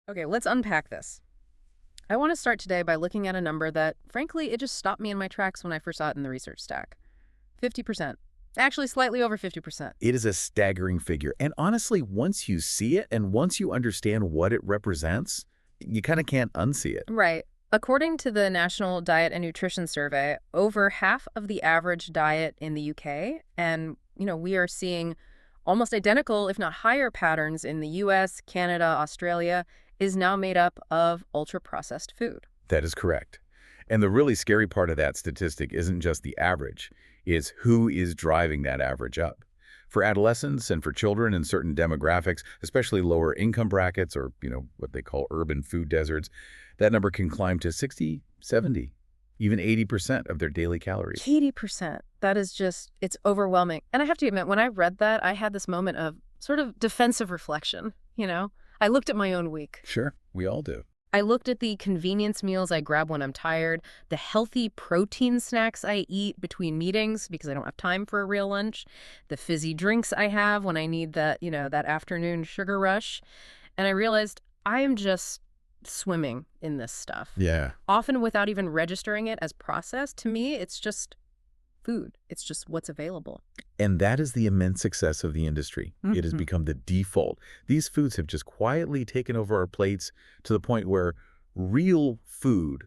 Okay, let's unpack this. I want to start today by looking at a number that, frankly, it just stopped me in my tracks when I first saw it in the research stack. 50%. Actually, slightly over 50%. It is a staggering figure. And honestly, once you see it and once you understand what it represents, you kind of can't unsee it. Right. According to the National Diet and Nutrition Survey, over half of the average diet in the UK, and, we are seeing almost identical, if not higher patterns in the US, Canada, Australia, is now made up of ultra-processed food. That is correct. And the really scary part of that statistic isn't just the average, it's who is driving that average up. For adolescents and for children in certain demographics, especially lower income brackets or, what they call urban food deserts, that number can climb to 60, 70, even 80% of their daily calories. 80%. That is just, it's overwhelming. And I have to admit, when I read that, I had this moment of sort of defensive reflection, I looked at my own week. Sure, we all do. I looked at the convenience meals I grab when I'm tired, the healthy protein snacks I eat between meetings because I don't have time for a real lunch, the fizzy drinks I have when I need that, that afternoon sugar rush. And I realized I am just swimming in this stuff. Yeah. Often without even registering it as processed. To me, it's just food. It's just what's available. And that is the immense success of the industry. It has become the default. These foods have just quietly taken over our plates to the point where real food,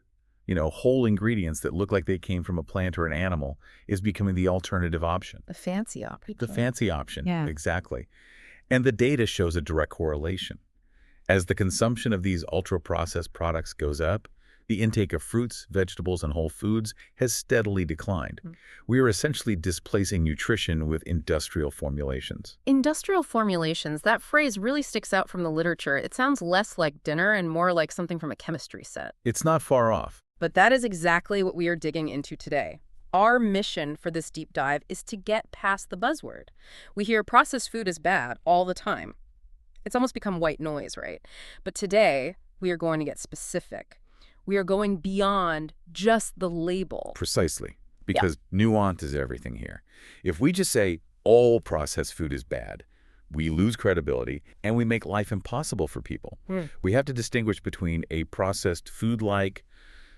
whole ingredients that look like they came from a plant or an animal, is becoming the alternative option. The fancy option. The fancy option, Yeah. exactly. And the data shows a direct correlation. As the consumption of these ultra-processed products goes up, the intake of fruits, vegetables, and whole foods has steadily declined. We are essentially displacing nutrition with industrial formulations. Industrial formulations, that phrase really sticks out from the literature. It sounds less like dinner and more like something from a chemistry set. It's not far off. But that is exactly what we are digging into today. Our mission for this deep dive is to get past the buzzword. We hear processed food is bad all the time. It's almost become white noise, right? But today, we are going to get specific. We are going beyond just the label. Precisely, because nuance is everything here. If we just say all processed food is bad, we lose credibility and we make life impossible for people. We have to distinguish between a processed food like,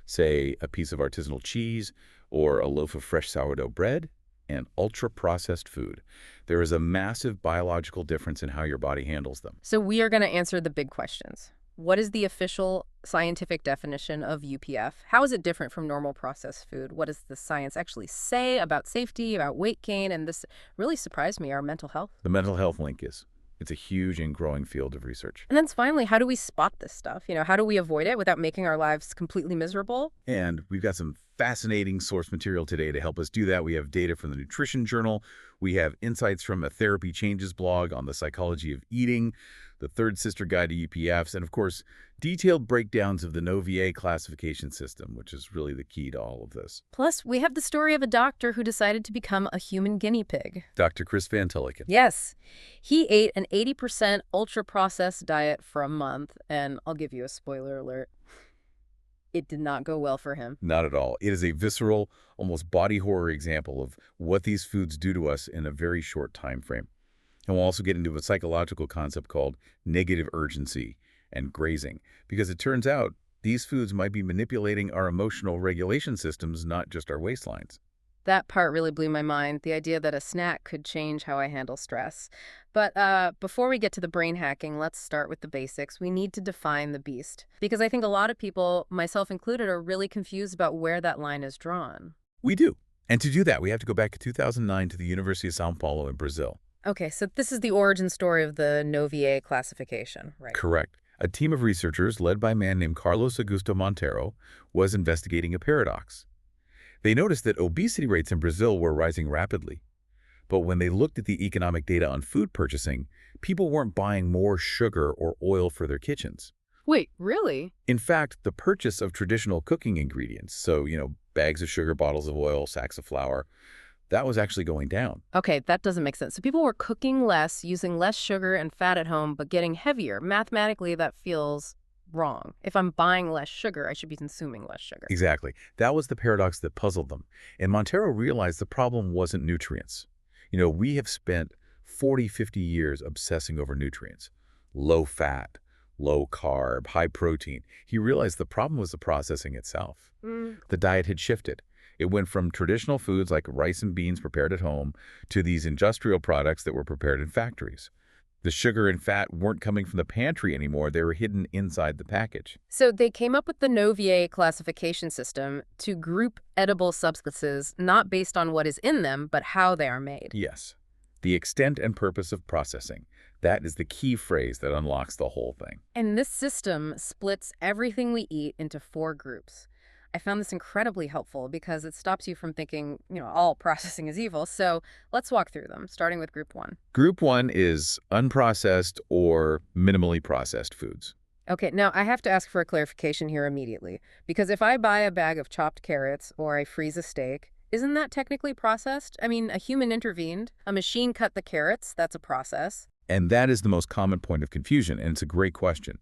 say, a piece of artisanal cheese or a loaf of fresh sourdough bread, and ultra-processed food. There is a massive biological difference in how your body handles them. So we are going to answer the big questions. What is the official scientific definition of UPF? How is it different from normal processed food? What does the science actually say about safety, about weight gain? And this really surprised me, our mental health. The mental health link is. It's a huge and growing field of research. And then finally, how do we spot this stuff? How do we avoid it without making our lives completely miserable? And we've got some fascinating source material today to help us do that. We have data from the Nutrition Journal. We have insights from a Therapy Changes blog on the psychology of eating, the third sister guide to UPFs, and of course, detailed breakdowns of the NOVA classification system, which is really the key to all of this. Plus, we have the story of a doctor who decided to become a human guinea pig. Dr. Chris Van Tilliken. Yes. He ate an 80% ultra-processed diet for a month, and I'll give you a spoiler alert. It did not go well for him. Not at all. It is a visceral, almost body horror example of what these foods do to us in a very short time frame. And we'll also get into a psychological concept called negative urgency and grazing, because it turns out these foods might be manipulating our emotional regulation systems, not just our waistlines. That part really blew my mind, the idea that a snack could change how I handle stress. But before we get to the brain hacking, let's start with the basics. We need to define the beast, because I think a lot of people, myself included, are really confused about where that line is drawn. We do. And to do that, we have to go back to 2009 to the University of São Paulo in Brazil. Okay, so this is the origin story of the NOVA classification, right? Correct. A team of researchers led by a man named Carlos Augusto Monteiro was investigating a paradox. They noticed that obesity rates in Brazil were rising rapidly. But when they looked at the economic data on food purchasing, people weren't buying more sugar or oil for their kitchens. Wait, really? In fact, the purchase of traditional cooking ingredients, so, bags of sugar, bottles of oil, sacks of flour, that was actually going down. Okay, that doesn't make sense. So people were cooking less, using less sugar and fat at home, but getting heavier. Mathematically, that feels wrong. If I'm buying less sugar, I should be consuming less sugar. Exactly. That was the paradox that puzzled them. And Monteiro realized the problem wasn't nutrients. We have spent 40, 50 years obsessing over nutrients. Low fat, low carb, high protein. He realized the problem was the processing itself. The diet had shifted. It went from traditional foods like rice and beans prepared at home to these industrial products that were prepared in factories. The sugar and fat weren't coming from the pantry anymore. They were hidden inside the package. So they came up with the Novier classification system to group edible substances not based on what is in them, but how they are made. Yes. The extent and purpose of processing. That is the key phrase that unlocks the whole thing. And this system splits everything we eat into 4 groups. I found this incredibly helpful because it stops you from thinking, all processing is evil. So let's walk through them, starting with group 1. Group 1 is unprocessed or minimally processed foods. Okay, now I have to ask for a clarification here immediately, because if I buy a bag of chopped carrots or I freeze a steak, isn't that technically processed? I mean, a human intervened, a machine cut the carrots, that's a process. And that is the most common point of confusion, and it's a great question.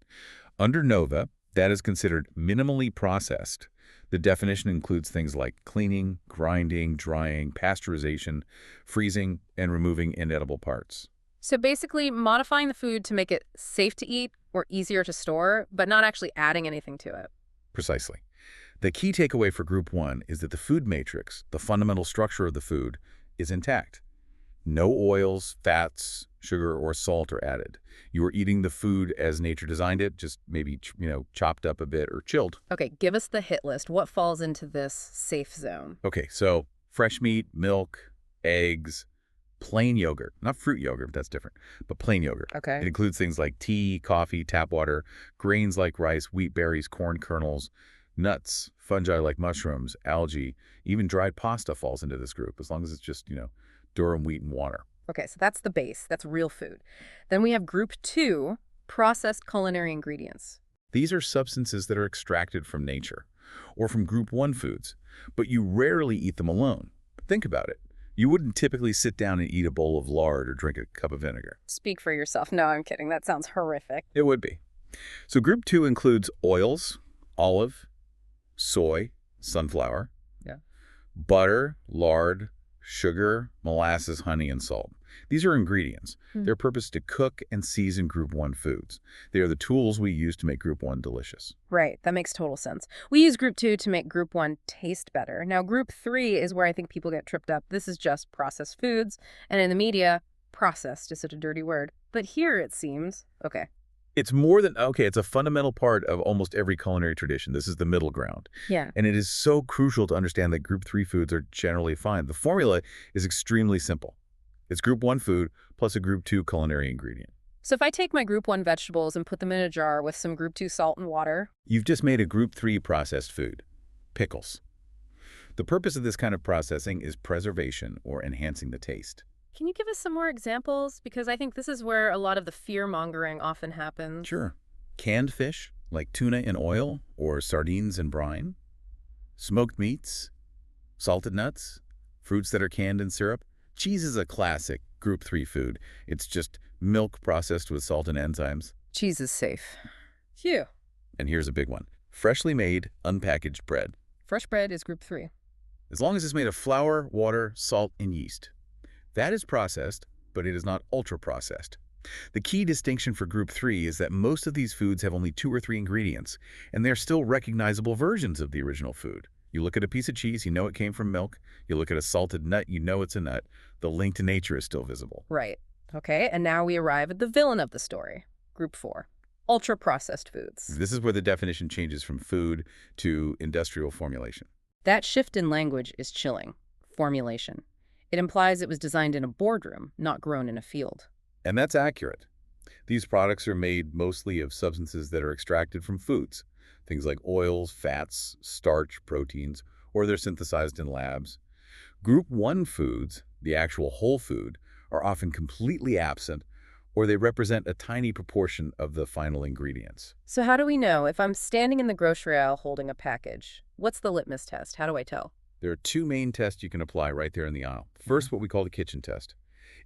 Under NOVA, that is considered minimally processed. The definition includes things like cleaning, grinding, drying, pasteurization, freezing, and removing inedible parts. So basically modifying the food to make it safe to eat or easier to store, but not actually adding anything to it. Precisely. The key takeaway for Group 1 is that the food matrix, the fundamental structure of the food, is intact. No oils, fats, sugar, or salt are added. You are eating the food as nature designed it, just maybe, chopped up a bit or chilled. Okay, give us the hit list. What falls into this safe zone? Okay, so fresh meat, milk, eggs, plain yogurt. Not fruit yogurt, that's different, but plain yogurt. Okay. It includes things like tea, coffee, tap water, grains like rice, wheat berries, corn kernels, nuts, fungi like mushrooms, algae, even dried pasta falls into this group, as long as it's just, durum wheat and water. Okay, so that's the base. That's real food. Then we have group 2, processed culinary ingredients. These are substances that are extracted from nature or from Group 1 foods, but you rarely eat them alone. Think about it. You wouldn't typically sit down and eat a bowl of lard or drink a cup of vinegar. Speak for yourself. No, I'm kidding. That sounds horrific. It would be. So Group 2 includes oils, olive, soy, sunflower, butter, lard, sugar, molasses, honey, and salt. These are ingredients. Their purpose is to cook and season Group 1 foods. They are the tools we use to make Group 1 delicious. Right, that makes total sense. We use group 2 to make group 1 taste better. Now, group 3 is where I think people get tripped up. This is just processed foods, and in the media, processed is such a dirty word. But here it seems, It's more than, it's a fundamental part of almost every culinary tradition. This is the middle ground. Yeah. And it is so crucial to understand that Group 3 foods are generally fine. The formula is extremely simple. It's Group 1 food plus a Group 2 culinary ingredient. So if I take my group 1 vegetables and put them in a jar with some group 2 salt and water, You've just made a Group 3 processed food, pickles. The purpose of this kind of processing is preservation or enhancing the taste. can you give us some more examples? Because I think this is where a lot of the fear-mongering often happens. Sure. Canned fish, like tuna in oil or sardines in brine. Smoked meats, salted nuts, fruits that are canned in syrup. Cheese is a classic Group 3 food. It's just milk processed with salt and enzymes. Cheese is safe. Phew. And here's a big one. Freshly made, unpackaged bread. Fresh bread is group 3. As long as it's made of flour, water, salt, and yeast. That is processed, but it is not ultra-processed. The key distinction for Group 3 is that most of these foods have only 2 or 3 ingredients, and they're still recognizable versions of the original food. You look at a piece of cheese, you know it came from milk. You look at a salted nut, you know it's a nut. The link to nature is still visible. Right. Okay, and now we arrive at the villain of the story. Group 4. Ultra-processed foods. This is where the definition changes from food to industrial formulation. That shift in language is chilling. Formulation. It implies it was designed in a boardroom, not grown in a field. And that's accurate. These products are made mostly of substances that are extracted from foods, things like oils, fats, starch, proteins, or they're synthesized in labs. Group 1 foods, the actual whole food, are often completely absent, or they represent a tiny proportion of the final ingredients. So how do we know? If I'm standing in the grocery aisle holding a package, what's the litmus test? How do I tell? There are 2 main tests you can apply right there in the aisle. First, what we call the kitchen test.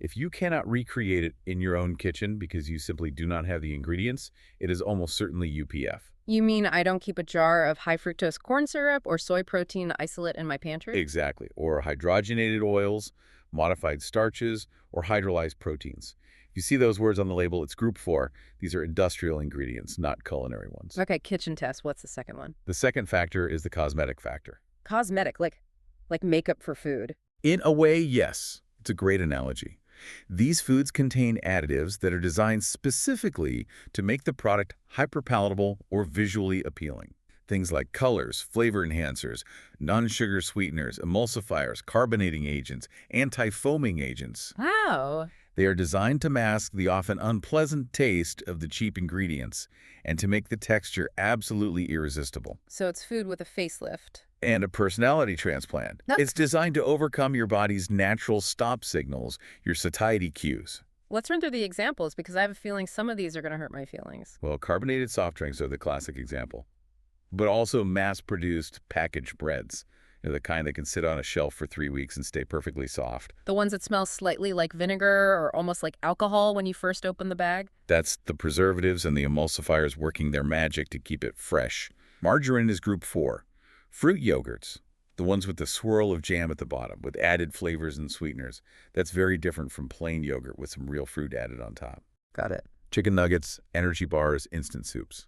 If you cannot recreate it in your own kitchen because you simply do not have the ingredients, it is almost certainly UPF. You mean I don't keep a jar of high fructose corn syrup or soy protein isolate in my pantry? Exactly. Or hydrogenated oils, modified starches, or hydrolyzed proteins. If you see those words on the label, it's group 4. These are industrial ingredients, not culinary ones. Okay, kitchen test. What's the second one? The second factor is the cosmetic factor. Cosmetic, like makeup for food. In a way, yes. It's a great analogy. These foods contain additives that are designed specifically to make the product hyperpalatable or visually appealing. Things like colors, flavor enhancers, non-sugar sweeteners, emulsifiers, carbonating agents, anti-foaming agents. Wow. They are designed to mask the often unpleasant taste of the cheap ingredients and to make the texture absolutely irresistible. So it's food with a facelift. And a personality transplant. No. It's designed to overcome your body's natural stop signals, your satiety cues. Let's run through the examples because I have a feeling some of these are going to hurt my feelings. Well, carbonated soft drinks are the classic example, but also mass-produced packaged breads, the kind that can sit on a shelf for 3 weeks and stay perfectly soft. The ones that smell slightly like vinegar or almost like alcohol when you first open the bag? That's the preservatives and the emulsifiers working their magic to keep it fresh. Margarine is group 4. Fruit yogurts, the ones with the swirl of jam at the bottom, with added flavors and sweeteners. That's very different from plain yogurt with some real fruit added on top. Got it. Chicken nuggets, energy bars, instant soups.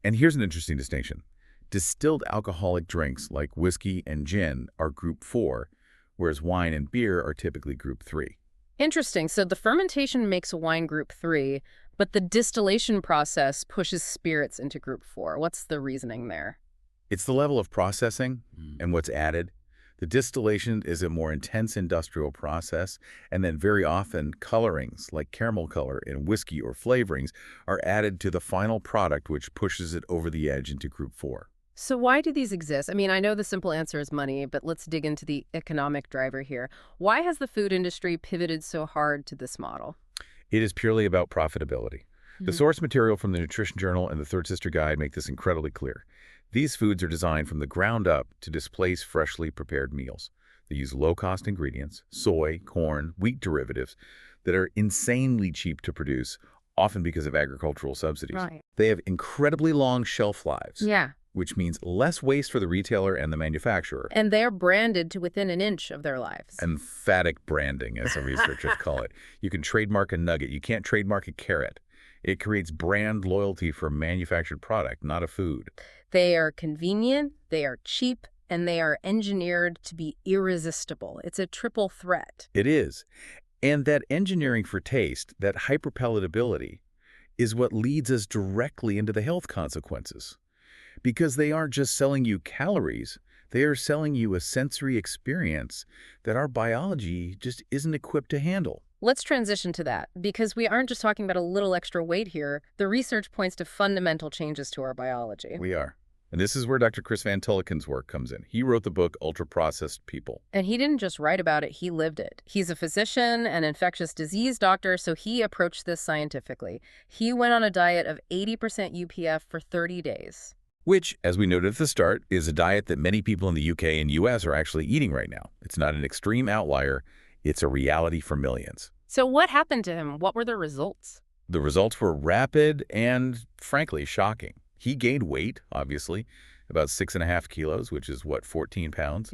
And here's an interesting distinction. Distilled alcoholic drinks like whiskey and gin are group 4, whereas wine and beer are typically group 3. Interesting. So the fermentation makes wine group 3, but the distillation process pushes spirits into group 4. What's the reasoning there? It's the level of processing and what's added. The distillation is a more intense industrial process, and then very often colorings like caramel color in whiskey or flavorings are added to the final product, which pushes it over the edge into group 4. So why do these exist? I mean, I know the simple answer is money, but let's dig into the economic driver here. Why has the food industry pivoted so hard to this model? It is purely about profitability. The source material from the Nutrition Journal and the Third Sister Guide make this incredibly clear. These foods are designed from the ground up to displace freshly prepared meals. They use low-cost ingredients, soy, corn, wheat derivatives, that are insanely cheap to produce, often because of agricultural subsidies. Right. They have incredibly long shelf lives, Yeah. which means less waste for the retailer and the manufacturer. And they're branded to within an inch of their lives. Emphatic branding, as some researchers call it. You can trademark a nugget. You can't trademark a carrot. It creates brand loyalty for a manufactured product, not a food. They are convenient, they are cheap, and they are engineered to be irresistible. It's a triple threat. It is. And that engineering for taste, that hyperpalatability, is what leads us directly into the health consequences. Because they aren't just selling you calories, they are selling you a sensory experience that our biology just isn't equipped to handle. Let's transition to that, because we aren't just talking about a little extra weight here. The research points to fundamental changes to our biology. We are. And this is where Dr. Chris Van Tulleken's work comes in. He wrote the book Ultra-Processed People. And he didn't just write about it, he lived it. He's a physician and infectious disease doctor, so he approached this scientifically. He went on a diet of 80% UPF for 30 days. Which, as we noted at the start, is a diet that many people in the UK and US are actually eating right now. It's not an extreme outlier. It's a reality for millions. So what happened to him? What were the results? The results were rapid and, frankly, shocking. He gained weight, obviously, about 6.5 kilos, which is, 14 pounds,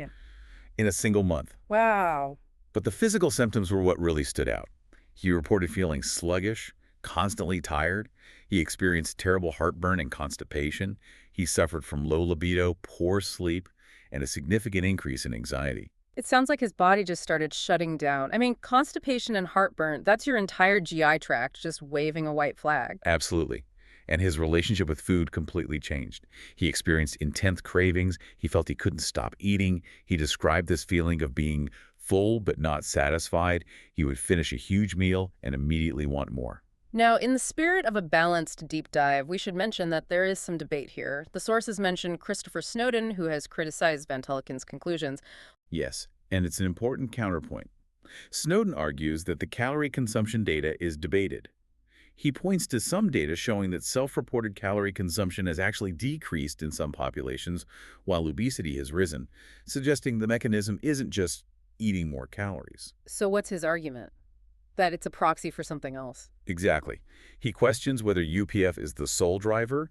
in a single month. Wow. But the physical symptoms were what really stood out. He reported feeling sluggish, constantly tired. He experienced terrible heartburn and constipation. He suffered from low libido, poor sleep, and a significant increase in anxiety. It sounds like his body just started shutting down. I mean, constipation and heartburn, that's your entire GI tract just waving a white flag. Absolutely. And his relationship with food completely changed. He experienced intense cravings. He felt he couldn't stop eating. He described this feeling of being full but not satisfied. He would finish a huge meal and immediately want more. Now, in the spirit of a balanced deep dive, we should mention that there is some debate here. The sources mention Christopher Snowdon, who has criticized Van Tulleken's conclusions. Yes, and it's an important counterpoint. Snowden argues that the calorie consumption data is debated. He points to some data showing that self-reported calorie consumption has actually decreased in some populations while obesity has risen, suggesting the mechanism isn't just eating more calories. So what's his argument? That it's a proxy for something else? Exactly. He questions whether UPF is the sole driver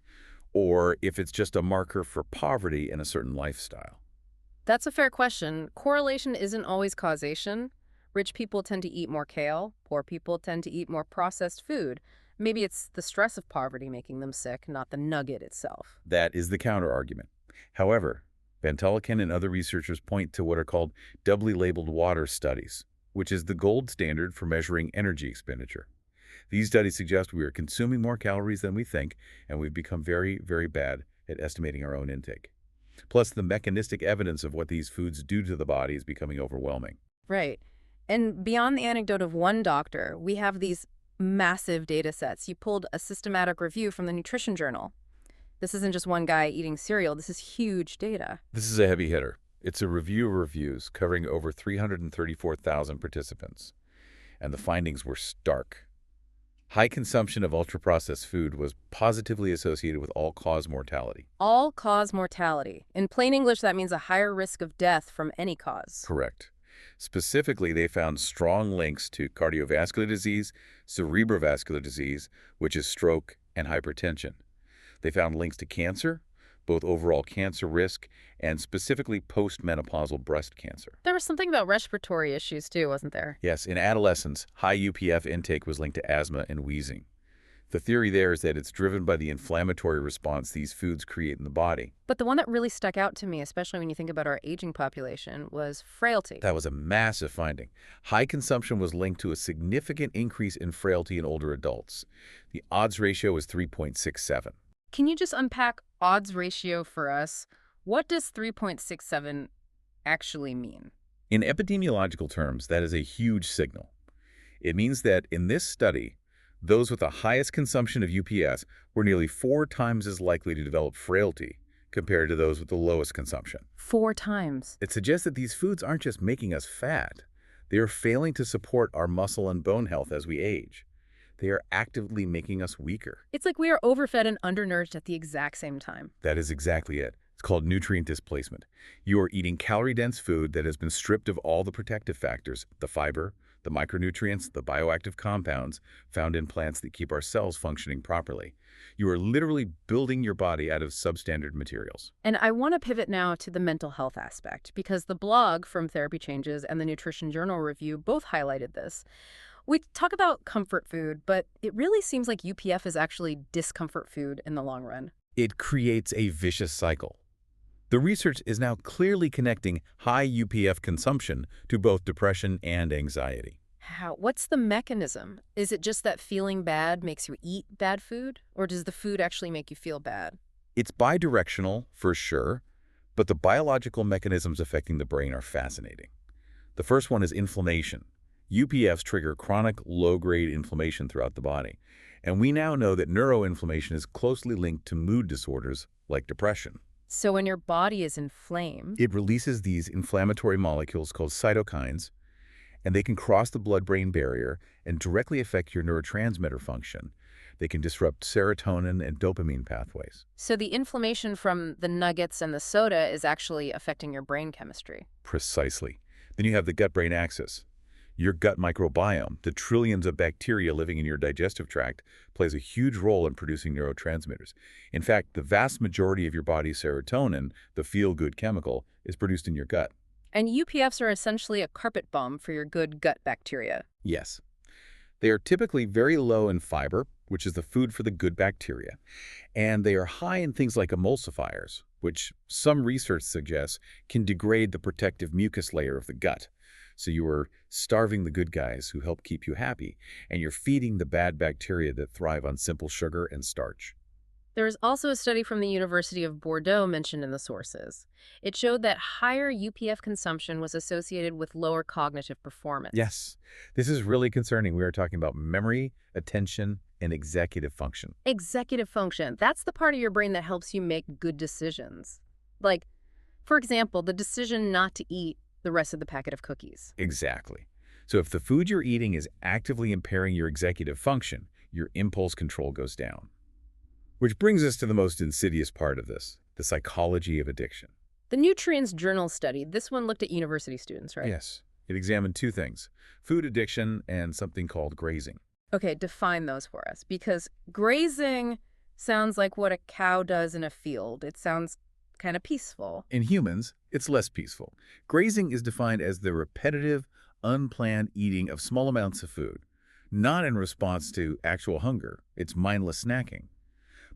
or if it's just a marker for poverty in a certain lifestyle. That's a fair question. Correlation isn't always causation, Rich people tend to eat more kale, poor people tend to eat more processed food. Maybe it's the stress of poverty making them sick, not the nugget itself. That is the counterargument. However, Van Tulleken and other researchers point to what are called doubly labeled water studies, which is the gold standard for measuring energy expenditure. These studies suggest we are consuming more calories than we think, and we've become very, very bad at estimating our own intake. Plus, the mechanistic evidence of what these foods do to the body is becoming overwhelming. Right. And beyond the anecdote of one doctor, we have these massive data sets. You pulled a systematic review from the Nutrition Journal. This isn't just one guy eating cereal. This is huge data. This is a heavy hitter. It's a review of reviews covering over 334,000 participants, and the findings were stark. High consumption of ultra-processed food was positively associated with all-cause mortality. All-cause mortality. In plain English, that means a higher risk of death from any cause. Correct. Specifically, they found strong links to cardiovascular disease, cerebrovascular disease, which is stroke, and hypertension. They found links to cancer, both overall cancer risk and specifically postmenopausal breast cancer. There was something about respiratory issues too, wasn't there? Yes, in adolescents, high UPF intake was linked to asthma and wheezing. The theory there is that it's driven by the inflammatory response these foods create in the body. But the one that really stuck out to me, especially when you think about our aging population, was frailty. That was a massive finding. High consumption was linked to a significant increase in frailty in older adults. The odds ratio was 3.67. Can you just unpack odds ratio for us? What does 3.67 actually mean? In epidemiological terms, that is a huge signal. It means that in this study, those with the highest consumption of UPS were nearly 4 times as likely to develop frailty compared to those with the lowest consumption. 4 times. It suggests that these foods aren't just making us fat. They are failing to support our muscle and bone health as we age. They are actively making us weaker. It's like we are overfed and undernourished at the exact same time. That is exactly it. It's called nutrient displacement. You are eating calorie-dense food that has been stripped of all the protective factors, the fiber, the micronutrients, the bioactive compounds found in plants that keep our cells functioning properly. You are literally building your body out of substandard materials. And I want to pivot now to the mental health aspect, because the blog from Therapy Changes and the Nutrition Journal review both highlighted this. We talk about comfort food, but it really seems like UPF is actually discomfort food in the long run. It creates a vicious cycle. The research is now clearly connecting high UPF consumption to both depression and anxiety. How? What's the mechanism? Is it just that feeling bad makes you eat bad food? Or does the food actually make you feel bad? It's bidirectional, for sure, but the biological mechanisms affecting the brain are fascinating. The first one is inflammation. UPFs trigger chronic low-grade inflammation throughout the body, and we now know that neuroinflammation is closely linked to mood disorders like depression. So when your body is inflamed, It releases these inflammatory molecules called cytokines, and they can cross the blood-brain barrier and directly affect your neurotransmitter function. They can disrupt serotonin and dopamine pathways. so the inflammation from the nuggets and the soda is actually affecting your brain chemistry. Precisely. Then you have the gut-brain axis. Your gut microbiome, the trillions of bacteria living in your digestive tract, plays a huge role in producing neurotransmitters. In fact, the vast majority of your body's serotonin, the feel-good chemical, is produced in your gut. And UPFs are essentially a carpet bomb for your good gut bacteria. Yes. They are typically very low in fiber, which is the food for the good bacteria, and they are high in things like emulsifiers, which some research suggests can degrade the protective mucus layer of the gut. So you are starving the good guys who help keep you happy, and you're feeding the bad bacteria that thrive on simple sugar and starch. There is also a study from the University of Bordeaux mentioned in the sources. It showed that higher UPF consumption was associated with lower cognitive performance. Yes, this is really concerning. We are talking about memory, attention, and executive function. Executive function, that's the part of your brain that helps you make good decisions. Like, for example, the decision not to eat the rest of the packet of cookies. Exactly. So if the food you're eating is actively impairing your executive function, your impulse control goes down. Which brings us to the most insidious part of this, the psychology of addiction. The Nutrients Journal study, this one looked at university students, right? Yes. It examined 2 things, food addiction and something called grazing. Okay, define those for us, because grazing sounds like what a cow does in a field. It sounds kind of peaceful. In humans, it's less peaceful. Grazing is defined as the repetitive, unplanned eating of small amounts of food, not in response to actual hunger. It's mindless snacking.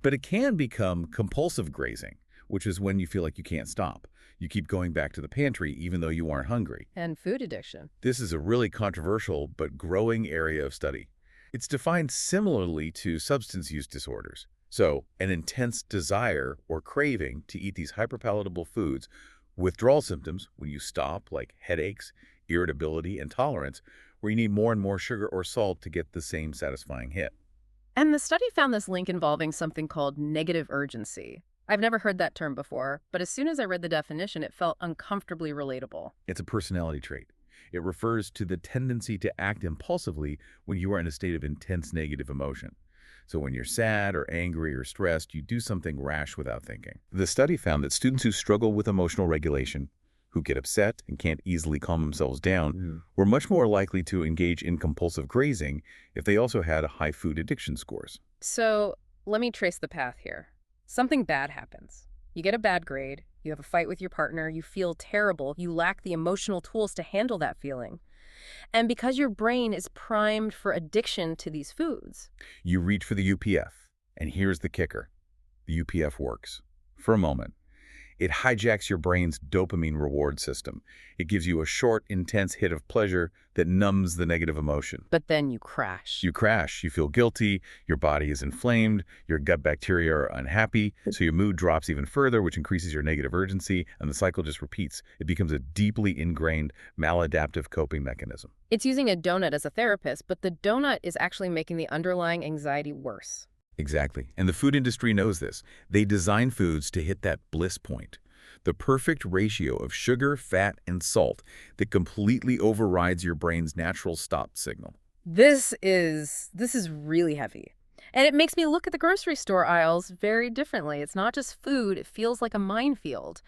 But it can become compulsive grazing, which is when you feel like you can't stop. You keep going back to the pantry even though you aren't hungry. And food addiction. This is a really controversial but growing area of study. It's defined similarly to substance use disorders. So, an intense desire or craving to eat these hyperpalatable foods, withdrawal symptoms when you stop, like headaches, irritability, intolerance, where you need more and more sugar or salt to get the same satisfying hit. And the study found this link involving something called negative urgency. I've never heard that term before, but as soon as I read the definition, it felt uncomfortably relatable. It's a personality trait. It refers to the tendency to act impulsively when you are in a state of intense negative emotion. So when you're sad or angry or stressed, you do something rash without thinking. The study found that students who struggle with emotional regulation, who get upset and can't easily calm themselves down, were much more likely to engage in compulsive grazing if they also had high food addiction scores. So let me trace the path here. Something bad happens. You get a bad grade, you have a fight with your partner, you feel terrible, you lack the emotional tools to handle that feeling. And because your brain is primed for addiction to these foods. You reach for the UPF, and here's the kicker. The UPF works. For a moment. It hijacks your brain's dopamine reward system. It gives you a short, intense hit of pleasure that numbs the negative emotion. But then you crash. You crash, you feel guilty, your body is inflamed, your gut bacteria are unhappy, so your mood drops even further, which increases your negative urgency, and the cycle just repeats. It becomes a deeply ingrained, maladaptive coping mechanism. It's using a donut as a therapist, but the donut is actually making the underlying anxiety worse. Exactly. And the food industry knows this. They design foods to hit that bliss point, the perfect ratio of sugar, fat, and salt that completely overrides your brain's natural stop signal. This is really heavy. And it makes me look at the grocery store aisles very differently. It's not just food, it feels like a minefield.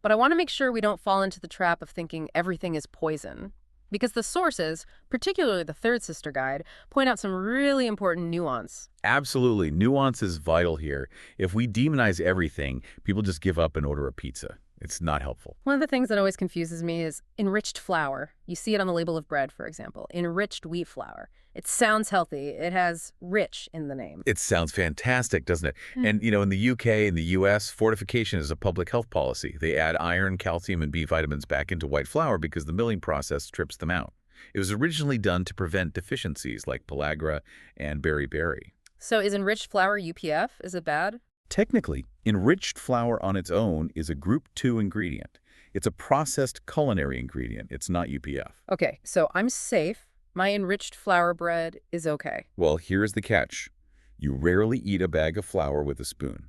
But I want to make sure we don't fall into the trap of thinking everything is poison. Because the sources, particularly the Third Sister Guide, point out some really important nuance. Absolutely. Nuance is vital here. If we demonize everything, people just give up and order a pizza. It's not helpful. One of the things that always confuses me is enriched flour. You see it on the label of bread, for example. Enriched wheat flour. It sounds healthy. It has rich in the name. It sounds fantastic, doesn't it? And, in the UK and the US, fortification is a public health policy. They add iron, calcium, and B vitamins back into white flour because the milling process strips them out. It was originally done to prevent deficiencies like pellagra and beriberi. So is enriched flour UPF? Is it bad? Technically, enriched flour on its own is a Group 2 ingredient. It's a processed culinary ingredient. It's not UPF. Okay, so I'm safe. My enriched flour bread is okay. Well, here's the catch. You rarely eat a bag of flour with a spoon.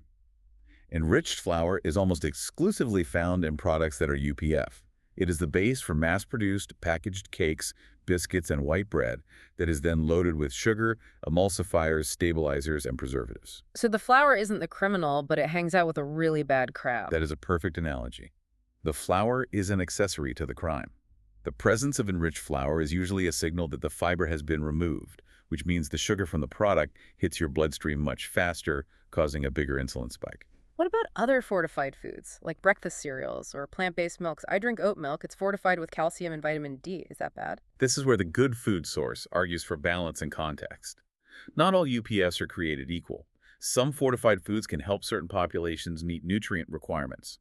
Enriched flour is almost exclusively found in products that are UPF. It is the base for mass-produced packaged cakes, biscuits, and white bread that is then loaded with sugar, emulsifiers, stabilizers, and preservatives. So the flour isn't the criminal, but it hangs out with a really bad crowd. That is a perfect analogy. The flour is an accessory to the crime. The presence of enriched flour is usually a signal that the fiber has been removed, which means the sugar from the product hits your bloodstream much faster, causing a bigger insulin spike. What about other fortified foods, like breakfast cereals or plant-based milks? I drink oat milk. It's fortified with calcium and vitamin D. Is that bad? This is where the good food source argues for balance and context. Not all UPFs are created equal. Some fortified foods can help certain populations meet nutrient requirements.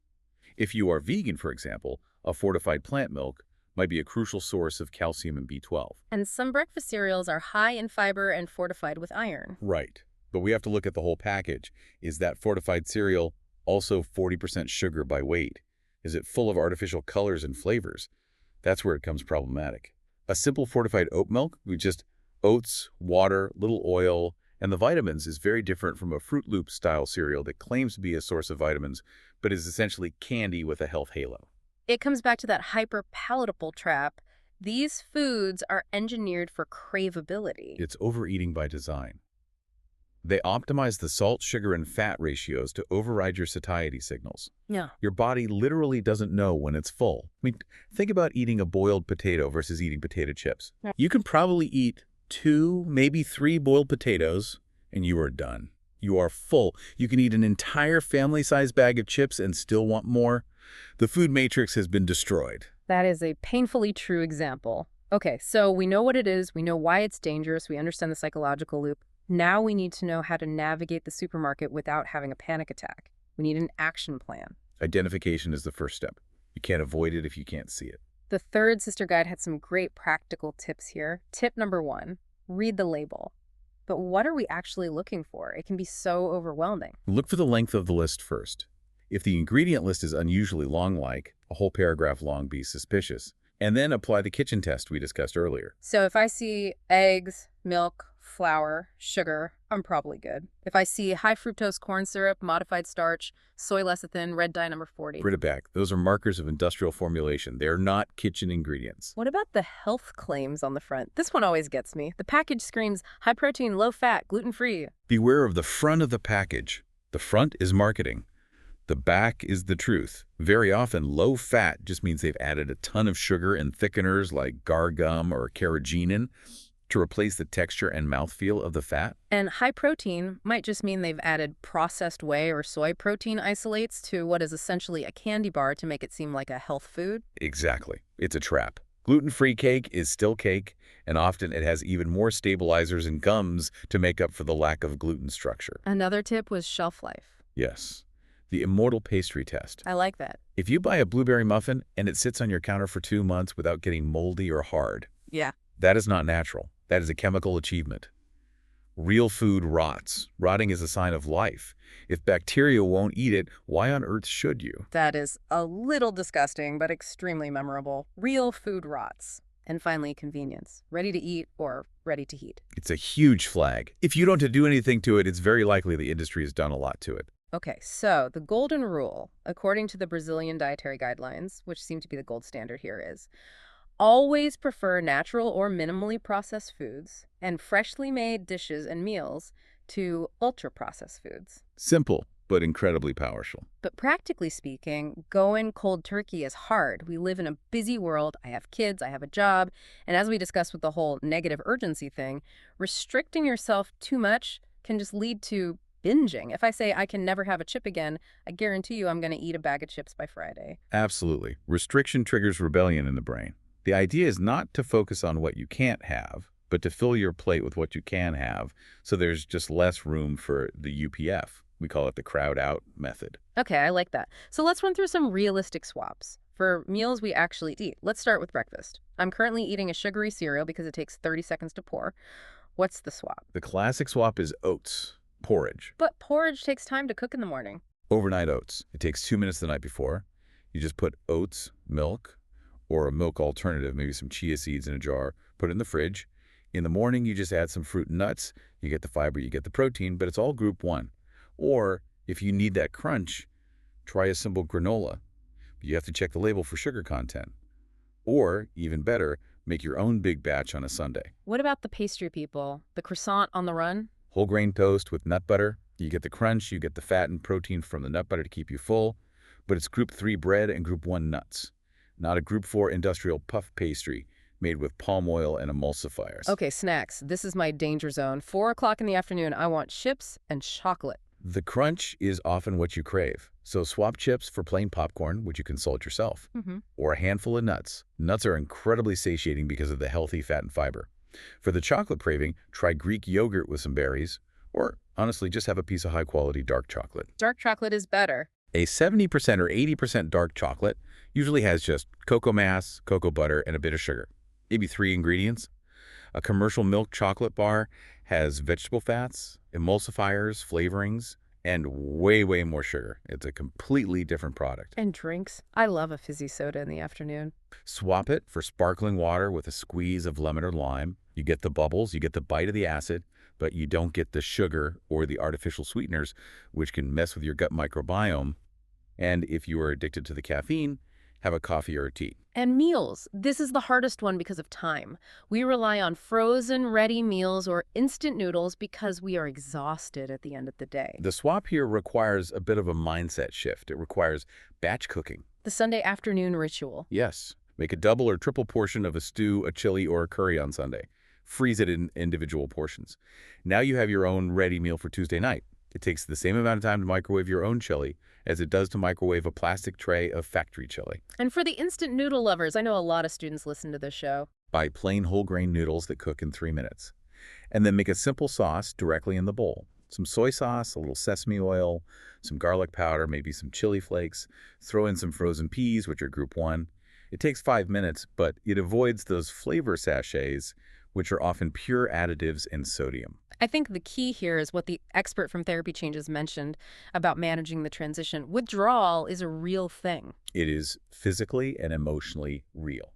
If you are vegan, for example, a fortified plant milk might be a crucial source of calcium and B12. And some breakfast cereals are high in fiber and fortified with iron. Right. But we have to look at the whole package. Is that fortified cereal also 40% sugar by weight? Is it full of artificial colors and flavors? That's where it becomes problematic. A simple fortified oat milk with just oats, water, little oil, and the vitamins is very different from a Fruit Loop-style cereal that claims to be a source of vitamins, but is essentially candy with a health halo. It comes back to that hyper-palatable trap. These foods are engineered for craveability. It's overeating by design. They optimize the salt, sugar, and fat ratios to override your satiety signals. Yeah. Your body literally doesn't know when it's full. I mean, think about eating a boiled potato versus eating potato chips. You can probably eat 2, maybe 3 boiled potatoes, and you are done. You are full. You can eat an entire family-sized bag of chips and still want more. The food matrix has been destroyed. That is a painfully true example. Okay, so we know what it is, we know why it's dangerous, we understand the psychological loop. Now we need to know how to navigate the supermarket without having a panic attack. We need an action plan. Identification is the first step. You can't avoid it if you can't see it. The third sister guide had some great practical tips here. Tip number 1, read the label. But what are we actually looking for? It can be so overwhelming. Look for the length of the list first. If the ingredient list is unusually long, like a whole paragraph long, be suspicious. And then apply the kitchen test we discussed earlier. So if I see eggs, milk, flour, sugar, I'm probably good. If I see high fructose corn syrup, modified starch, soy lecithin, red dye number 40. Put it back. Those are markers of industrial formulation. They're not kitchen ingredients. What about the health claims on the front? This one always gets me. The package screams high protein, low fat, gluten-free. Beware of the front of the package. The front is marketing. The back is the truth. Very often, low fat just means they've added a ton of sugar and thickeners like gar gum or carrageenan to replace the texture and mouthfeel of the fat. And high protein might just mean they've added processed whey or soy protein isolates to what is essentially a candy bar to make it seem like a health food. Exactly. It's a trap. Gluten-free cake is still cake, and often it has even more stabilizers and gums to make up for the lack of gluten structure. Another tip was shelf life. Yes. The immortal pastry test. I like that. If you buy a blueberry muffin and it sits on your counter for 2 months without getting moldy or hard, Yeah. that is not natural. That is a chemical achievement. Real food rots. Rotting is a sign of life. If bacteria won't eat it, why on earth should you? That is a little disgusting, but extremely memorable. Real food rots. And finally, convenience. Ready to eat or ready to heat. It's a huge flag. If you don't do anything to it, it's very likely the industry has done a lot to it. Okay, so the golden rule, according to the Brazilian dietary guidelines, which seem to be the gold standard here, is always prefer natural or minimally processed foods and freshly made dishes and meals to ultra-processed foods. Simple, but incredibly powerful. But practically speaking, going cold turkey is hard. We live in a busy world. I have kids, I have a job, and as we discussed with the whole negative urgency thing, restricting yourself too much can just lead to binging. If I say I can never have a chip again, I guarantee you I'm going to eat a bag of chips by Friday. Absolutely. Restriction triggers rebellion in the brain. The idea is not to focus on what you can't have, but to fill your plate with what you can have, so there's just less room for the UPF. We call it the crowd out method. Okay, I like that. So let's run through some realistic swaps. For meals we actually eat, let's start with breakfast. I'm currently eating a sugary cereal because it takes 30 seconds to pour. What's the swap? The classic swap is oats, porridge. But porridge takes time to cook in the morning. Overnight oats. It takes 2 minutes the night before. You just put oats, milk, or a milk alternative, maybe some chia seeds in a jar, put it in the fridge. In the morning, you just add some fruit and nuts. You get the fiber, you get the protein, but it's all group 1. Or if you need that crunch, try a simple granola. You have to check the label for sugar content. Or, even better, make your own big batch on a Sunday. What about the pastry people? The croissant on the run? Whole grain toast with nut butter. You get the crunch, you get the fat and protein from the nut butter to keep you full, but it's group 3 bread and group 1 nuts, not a group 4 industrial puff pastry made with palm oil and emulsifiers. Okay, snacks. This is my danger zone. 4 o'clock in the afternoon, I want chips and chocolate. The crunch is often what you crave, so swap chips for plain popcorn, which you can salt yourself, or a handful of nuts. Nuts are incredibly satiating because of the healthy fat and fiber. For the chocolate craving, try Greek yogurt with some berries, or honestly, just have a piece of high-quality dark chocolate. Dark chocolate is better. A 70% or 80% dark chocolate usually has just cocoa mass, cocoa butter, and a bit of sugar. Maybe 3 ingredients. A commercial milk chocolate bar has vegetable fats, emulsifiers, flavorings, and way, way more sugar. It's a completely different product. And drinks. I love a fizzy soda in the afternoon. Swap it for sparkling water with a squeeze of lemon or lime. You get the bubbles, you get the bite of the acid, but you don't get the sugar or the artificial sweeteners, which can mess with your gut microbiome. And if you are addicted to the caffeine, have a coffee or a tea. And meals. This is the hardest one because of time. We rely on frozen, ready meals or instant noodles because we are exhausted at the end of the day. The swap here requires a bit of a mindset shift. It requires batch cooking. The Sunday afternoon ritual. Yes. Make a double or triple portion of a stew, a chili, or a curry on Sunday. Freeze it in individual portions. Now you have your own ready meal for Tuesday night. It takes the same amount of time to microwave your own chili as it does to microwave a plastic tray of factory chili. And for the instant noodle lovers, I know a lot of students listen to this show. Buy plain whole grain noodles that cook in 3 minutes. And then make a simple sauce directly in the bowl. Some soy sauce, a little sesame oil, some garlic powder, maybe some chili flakes. Throw in some frozen peas, which are group 1. It takes 5 minutes, but it avoids those flavor sachets, which are often pure additives and sodium. I think the key here is what the expert from Therapy Changes mentioned about managing the transition. Withdrawal is a real thing. It is physically and emotionally real.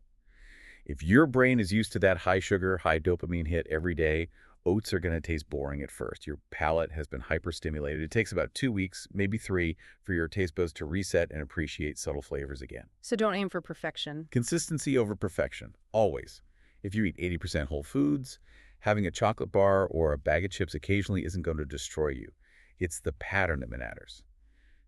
If your brain is used to that high sugar, high dopamine hit every day, oats are going to taste boring at first. Your palate has been hyperstimulated. It takes about 2 weeks, maybe 3, for your taste buds to reset and appreciate subtle flavors again. So don't aim for perfection. Consistency over perfection, always. If you eat 80% whole foods, having a chocolate bar or a bag of chips occasionally isn't going to destroy you. It's the pattern that matters.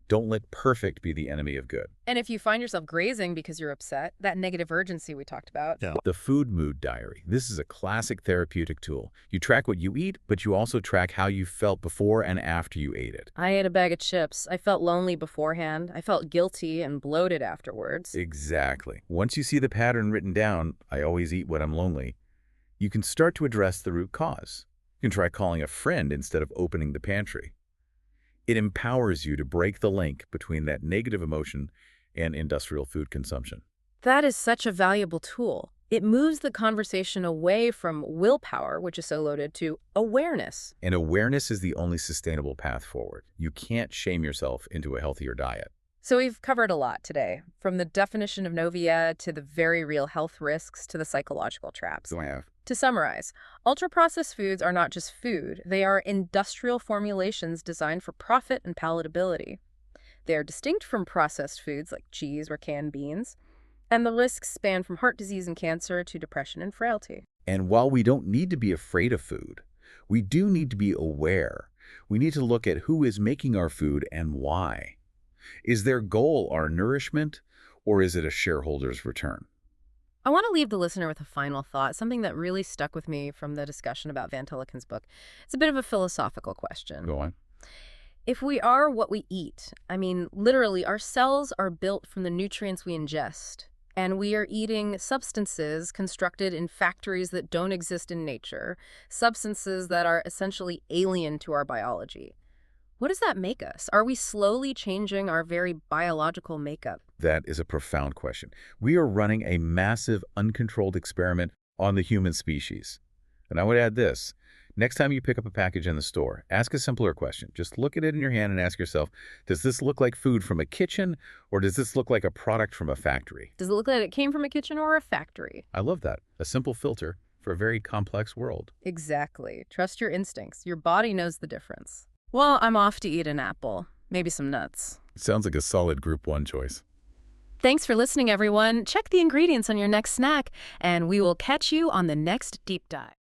Don't let perfect be the enemy of good. And if you find yourself grazing because you're upset, that negative urgency we talked about. Yeah. The food mood diary. This is a classic therapeutic tool. You track what you eat, but you also track how you felt before and after you ate it. I ate a bag of chips. I felt lonely beforehand. I felt guilty and bloated afterwards. Exactly. Once you see the pattern written down, I always eat when I'm lonely, you can start to address the root cause. You can try calling a friend instead of opening the pantry. It empowers you to break the link between that negative emotion and industrial food consumption. That is such a valuable tool. It moves the conversation away from willpower, which is so loaded, to awareness. And awareness is the only sustainable path forward. You can't shame yourself into a healthier diet. So we've covered a lot today, from the definition of novia to the very real health risks to the psychological traps. So I have. To summarize, ultra-processed foods are not just food. They are industrial formulations designed for profit and palatability. They are distinct from processed foods like cheese or canned beans, and the risks span from heart disease and cancer to depression and frailty. And while we don't need to be afraid of food, we do need to be aware. We need to look at who is making our food and why. Is their goal our nourishment, or is it a shareholder's return? I want to leave the listener with a final thought, something that really stuck with me from the discussion about Van Tilliken's book. It's a bit of a philosophical question. Go on. If we are what we eat, I mean, literally, our cells are built from the nutrients we ingest, and we are eating substances constructed in factories that don't exist in nature, substances that are essentially alien to our biology. What does that make us? Are we slowly changing our very biological makeup? That is a profound question. We are running a massive, uncontrolled experiment on the human species. And I would add this. Next time you pick up a package in the store, ask a simpler question. Just look at it in your hand and ask yourself, does this look like food from a kitchen, or does this look like a product from a factory? Does it look like it came from a kitchen or a factory? I love that. A simple filter for a very complex world. Exactly. Trust your instincts. Your body knows the difference. Well, I'm off to eat an apple. Maybe some nuts. Sounds like a solid Group 1 choice. Thanks for listening, everyone. Check the ingredients on your next snack, and we will catch you on the next deep dive.